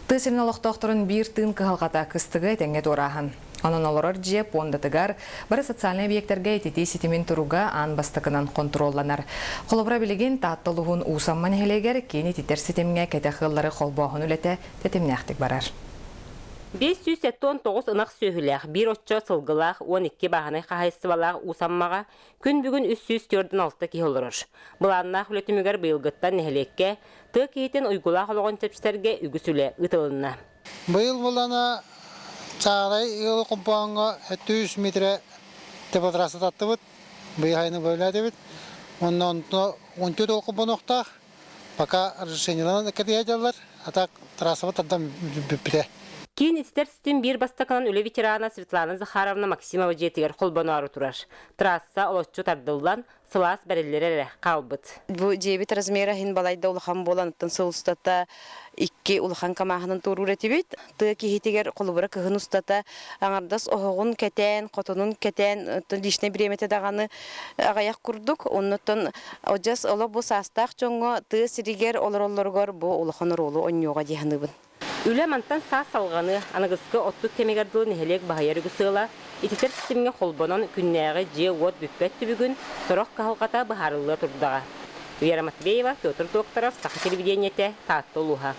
Тысырын олықтоқтырын бір тын кығылғата кыстығы тәңе торағын. Onun олорор же пондатыгар бары социальный объекттерге этити ситимин туруга ан бастыкынан контролланар. Холобра билеген таттылугун усамман хелегер кени титер ситимге кетахыллары холбоохун үлете тетимняхтик барар. 579 ынақ сөйіләқ, бір отчо сылғылақ, 12 бағаны қағайсывалақ усаммаға күн бүгін 346 ки олырыр. Бұланнақ үлетімігер бұйылғыттан нәхілекке, тұқ кейтен ұйғылақ олығын тепштерге үгісілі ұтылынна. Бұйыл бұлана чағалай ұлы құмпуанға 300 метрі тепатрасы татты бұд, бұй хайны бөләді бұд. Оннан 14 ол құмпуан оқтақ, пока решениялан әкеті әдялар, атақ трассы бұд таддан бүппіде. Кейін етістер систем бір бастақынан өлі ветерана Светлана Захаровна Максимова жетігер қолбану ару тұрар. Трасса олотчу тардылдан сылас бәрелері қалбыт. Бұл жебет размера хин балайда улахан боланыттан сыл ұстата икки улахан камағының тұру ретебет. Тұғы кейтегер қолыбыра кығын ұстата аңардас оғығын кәтен, қотының кәтен, дишне біреметі дағаны ағаяқ күрдік. Оннықтан оджас ола бұл састақ жоңғы тұғы сиригер олар-оларғар бұл улахан ролы оньоға дейінібін. Үлі мантан сас салғаны анығызғы оттық кемегардылы нехелек бағайар үгісіла, ететер системге қолбанын күннәғі же от бүппәтті бүгін сұрық қағылғата бұхарылы тұрдаға. Вера Матвеева, Петр Докторов, Саха телевидениете, Татты Луха.